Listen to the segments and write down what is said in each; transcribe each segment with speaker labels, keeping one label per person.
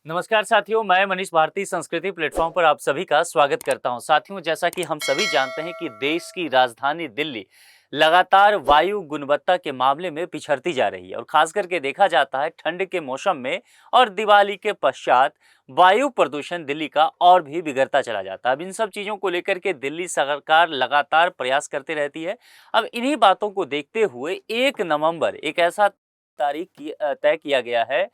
Speaker 1: नमस्कार साथियों, मैं मनीष भारती संस्कृति प्लेटफॉर्म पर आप सभी का स्वागत करता हूं। साथियों, जैसा कि हम सभी जानते हैं कि देश की राजधानी दिल्ली लगातार वायु गुणवत्ता के मामले में पिछड़ती जा रही है और खास करके देखा जाता है ठंड के मौसम में और दिवाली के पश्चात वायु प्रदूषण दिल्ली का और भी बिगड़ता चला जाता है। अब इन सब चीज़ों को लेकर के दिल्ली सरकार लगातार प्रयास करती रहती है। अब इन्हीं बातों को देखते हुए 1 नवंबर एक ऐसा तय किया गया है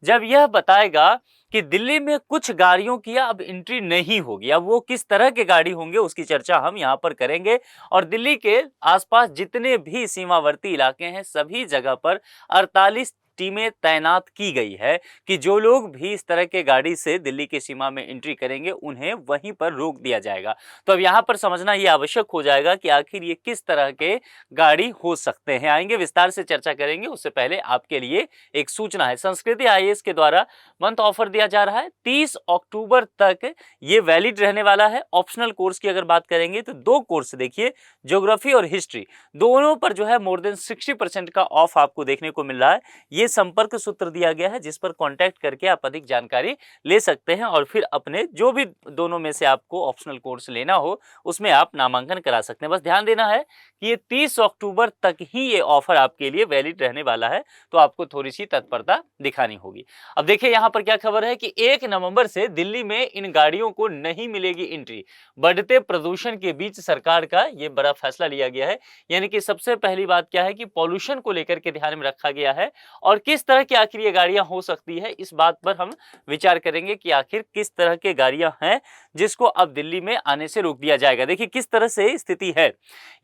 Speaker 1: जब यह बताएगा कि दिल्ली में कुछ गाड़ियों की अब एंट्री नहीं होगी। अब वो किस तरह के गाड़ी होंगे उसकी चर्चा हम यहाँ पर करेंगे और दिल्ली के आसपास जितने भी सीमावर्ती इलाके हैं सभी जगह पर 48 टीमें तैनात की गई है कि जो लोग भी इस तरह के गाड़ी से दिल्ली की सीमा में एंट्री करेंगे उन्हें वहीं पर रोक दिया जाएगा। तो अब यहाँ पर समझना ये आवश्यक हो जाएगा कि आखिर ये किस तरह के गाड़ी हो सकते हैं। आएंगे विस्तार से चर्चा करेंगे। उससे पहले आपके लिए एक सूचना है, संस्कृति आईएएस के द्वारा मंथ ऑफर दिया जा रहा है। 30 अक्टूबर तक ये वैलिड रहने वाला है। ऑप्शनल कोर्स की अगर बात करेंगे तो 2 कोर्स देखिए, ज्योग्राफी और हिस्ट्री, दोनों पर जो है मोर देन 60% का ऑफ आपको देखने को मिल रहा है। ये संपर्क सूत्र दिया गया है जिस पर कांटेक्ट करके आप अधिक जानकारी ले सकते हैं और फिर अपने जो भी दोनों में से आपको ऑप्शनल कोर्स लेना हो उसमें आप नामांकन करा सकते हैं। बस ध्यान देना है कि ये 30 अक्टूबर तक ही ये ऑफर आपके लिए वैलिड रहने वाला है, तो आपको थोड़ी सी तत्परता दिखानी होगी। अब देखिए यहाँ पर क्या खबर है कि 1 नवंबर से दिल्ली में इन गाड़ियों को नहीं मिलेगी एंट्री। बढ़ते प्रदूषण के बीच सरकार का ये बड़ा फैसला लिया गया है। यानी कि सबसे पहली बात क्या है कि पॉल्यूशन को लेकर के ध्यान में रखा गया है और किस तरह की आखिर ये गाड़ियां हो सकती है इस बात पर हम विचार करेंगे कि आखिर किस तरह के गाड़ियां हैं जिसको अब दिल्ली में आने से रोक दिया जाएगा। देखिए किस तरह से स्थिति है,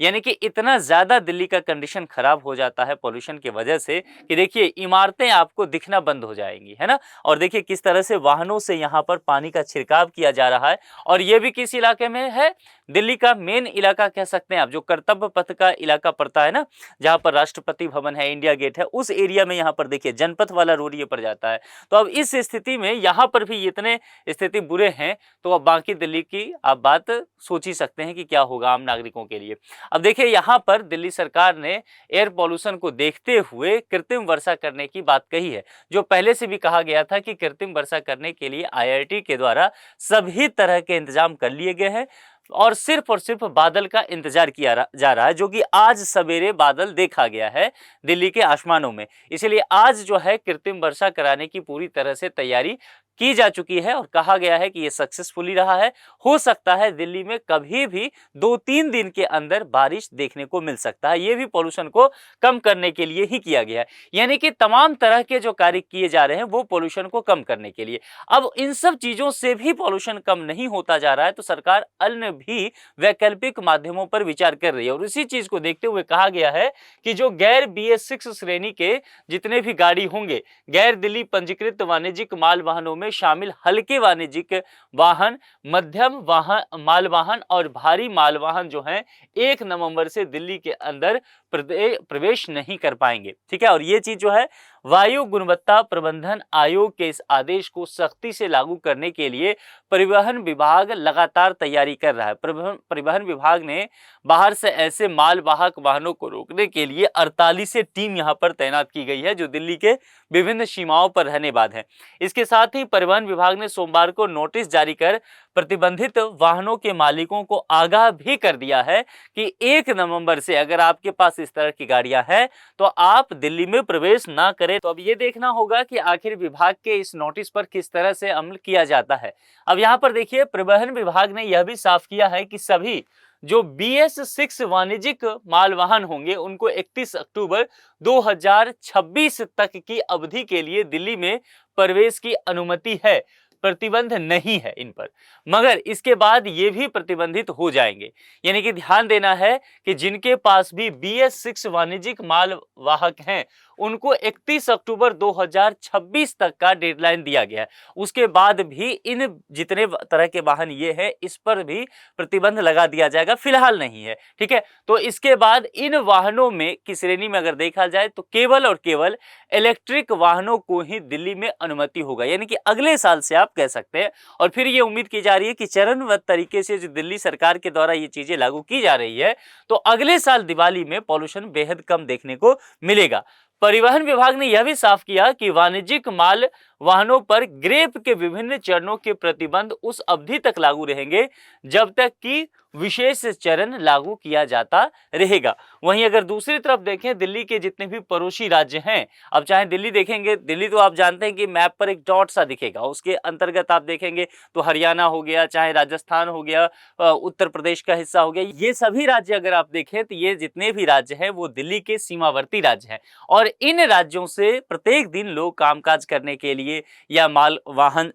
Speaker 1: यानी कि इतना ज्यादा दिल्ली का कंडीशन खराब हो जाता है पॉल्यूशन की वजह से कि देखिए इमारतें आपको दिखना बंद हो जाएंगी, है ना। और देखिए किस तरह से वाहनों से यहाँ पर पानी का छिड़काव किया जा रहा है और ये भी किस इलाके में है, दिल्ली का मेन इलाका कह सकते हैं आप, जो कर्तव्य पथ का इलाका पड़ता है ना, जहां पर राष्ट्रपति भवन है, इंडिया गेट है, उस एरिया में यहाँ पर देखिए जनपथ वाला रोड ये पड़ जाता है। तो अब इस स्थिति में यहाँ पर भी इतने स्थिति बुरे हैं तो अब बाकी दिल्ली की आप बात सोच ही सकते हैं कि क्या होगा आम नागरिकों के लिए। अब देखिए यहाँ पर दिल्ली सरकार ने एयर पॉल्यूशन को देखते हुए कृत्रिम वर्षा करने की बात कही है, जो पहले से भी कहा गया था कि कृत्रिम वर्षा करने के लिए आईआईटी के द्वारा सभी तरह के इंतजाम कर लिए गए हैं और सिर्फ बादल का इंतजार किया जा रहा है, जो कि आज सवेरे बादल देखा गया है दिल्ली के आसमानों में। इसलिए आज जो है कृत्रिम वर्षा कराने की पूरी तरह से तैयारी की जा चुकी है और कहा गया है कि ये सक्सेसफुली रहा है। हो सकता है दिल्ली में कभी भी 2-3 दिन के अंदर बारिश देखने को मिल सकता है। ये भी पॉल्यूशन को कम करने के लिए ही किया गया है, यानी कि तमाम तरह के जो कार्य किए जा रहे हैं वो पॉल्यूशन को कम करने के लिए। अब इन सब चीजों से भी पॉल्यूशन कम नहीं होता जा रहा है तो सरकार अन्य भी वैकल्पिक माध्यमों पर विचार कर रही है और इसी चीज को देखते हुए कहा गया है कि जो गैर BS6 श्रेणी के जितने भी गाड़ी होंगे, गैर दिल्ली पंजीकृत वाणिज्यिक माल वाहनों में शामिल हल्के वाणिज्यिक वाहन, मध्यम वाहन माल वाहन और भारी माल वाहन जो हैं 1 नवंबर से दिल्ली के अंदर प्रवेश नहीं कर पाएंगे। ठीक है, और ये चीज जो है वायु गुणवत्ता प्रबंधन आयोग के इस आदेश को सख्ती से लागू करने के लिए परिवहन विभाग लगातार तैयारी कर रहा है। परिवहन विभाग ने बाहर से ऐसे मालवाहक वाहनों को रोकने के लिए 48 टीम यहां पर तैनात की गई है जो दिल्ली के विभिन्न सीमाओं पर रहने बाद है। इसके साथ ही परिवहन विभाग ने सोमवार को नोटिस जारी कर प्रतिबंधित वाहनों के मालिकों को आगाह भी कर दिया है कि 1 नवंबर से अगर आपके पास इस तरह की गाड़ियां हैं तो आप दिल्ली में प्रवेश ना करें। तो अब ये देखना होगा कि आखिर विभाग के इस नोटिस पर किस तरह से अमल किया जाता है। अब यहाँ पर देखिए परिवहन विभाग ने यह भी साफ किया है कि सभी जो BS6 वाणिज्यिक माल वाहन होंगे उनको 31 अक्टूबर 2026 तक की अवधि के लिए दिल्ली में प्रवेश की अनुमति है, प्रतिबंध नहीं है इन पर, मगर इसके बाद ये भी प्रतिबंधित हो जाएंगे। यानी कि ध्यान देना है कि जिनके पास भी BS6 वाणिज्यिक माल वाहक हैं उनको 31 अक्टूबर 2026 तक का डेडलाइन दिया गया है। उसके बाद भी इन जितने तरह के वाहन ये हैं इस पर भी प्रतिबंध लगा दिया जाएगा, फिलहाल नहीं है। ठीक है, तो इसके बाद इन वाहनों में की श्रेणी में अगर देखा जाए तो केवल और केवल इलेक्ट्रिक वाहनों को ही दिल्ली में अनुमति होगा, यानी कि अगले साल से आप कह सकते हैं। और फिर ये उम्मीद की जा रही है कि चरणबद्ध तरीके से जो दिल्ली सरकार के द्वारा ये चीजें लागू की जा रही है तो अगले साल दिवाली में पॉल्यूशन बेहद कम देखने को मिलेगा। परिवहन विभाग ने यह भी साफ किया कि वाणिज्यिक माल वाहनों पर ग्रेप के विभिन्न चरणों के प्रतिबंध उस अवधि तक लागू रहेंगे जब तक कि विशेष चरण लागू किया जाता रहेगा। वहीं अगर दूसरी तरफ देखें, दिल्ली के जितने भी पड़ोसी राज्य हैं, अब चाहे दिल्ली देखेंगे, दिल्ली तो आप जानते हैं कि मैप पर एक डॉट सा दिखेगा, उसके अंतर्गत आप देखेंगे तो हरियाणा हो गया, चाहे राजस्थान हो गया, उत्तर प्रदेश का हिस्सा हो गया, ये सभी राज्य अगर आप देखें तो ये जितने भी राज्य हैं वो दिल्ली के सीमावर्ती राज्य हैं। और इन राज्यों से प्रत्येक दिन लोग कामकाज करने के लिए या माल वाहन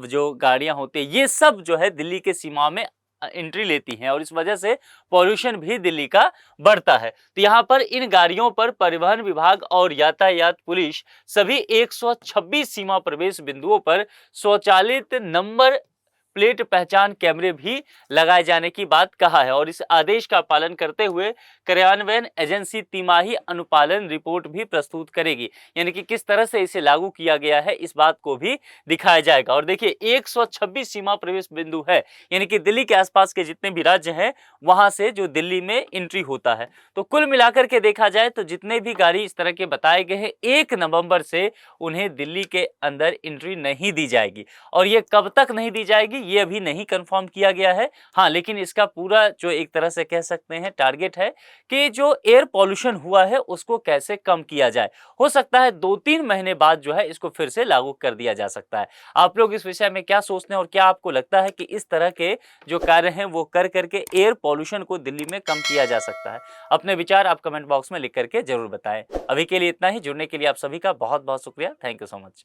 Speaker 1: जो गाड़ियां होती है, ये सब जो है दिल्ली के सीमा में एंट्री लेती हैं और इस वजह से पॉल्यूशन भी दिल्ली का बढ़ता है। तो यहाँ पर इन गाड़ियों पर परिवहन विभाग और यातायात पुलिस सभी 126 सीमा प्रवेश बिंदुओं पर स्वचालित नंबर प्लेट पहचान कैमरे भी लगाए जाने की बात कहा है और इस आदेश का पालन करते हुए कार्यान्वयन एजेंसी तिमाही अनुपालन रिपोर्ट भी प्रस्तुत करेगी। यानी कि किस तरह से इसे लागू किया गया है इस बात को भी दिखाया जाएगा। और देखिए 126 सीमा प्रवेश बिंदु है, यानी कि दिल्ली के आसपास के जितने भी राज्य हैं वहां से जो दिल्ली में एंट्री होता है। तो कुल मिलाकर के देखा जाए तो जितने भी गाड़ी इस तरह के बताए गए हैं 1 नवंबर से उन्हें दिल्ली के अंदर एंट्री नहीं दी जाएगी। और ये कब तक नहीं दी जाएगी ये अभी नहीं कंफर्म किया गया है। हाँ, लेकिन इसका पूरा जो एक तरह से कह सकते हैं टारगेट है कि जो एयर पॉल्यूशन हुआ है उसको कैसे कम किया जाए। हो सकता है 2-3 महीने बाद जो है इसको फिर से लागू कर दिया जा सकता है। आप लोग इस विषय में क्या सोचते हैं और क्या आपको लगता है कि इस तरह के जो कार्य हैं वो कर करके एयर पॉल्यूशन को दिल्ली में कम किया जा सकता है? अपने विचार आप कमेंट बॉक्स में लिख करके जरूर बताएं। अभी के लिए इतना ही। जुड़ने के लिए आप सभी का बहुत बहुत शुक्रिया। Thank you so much.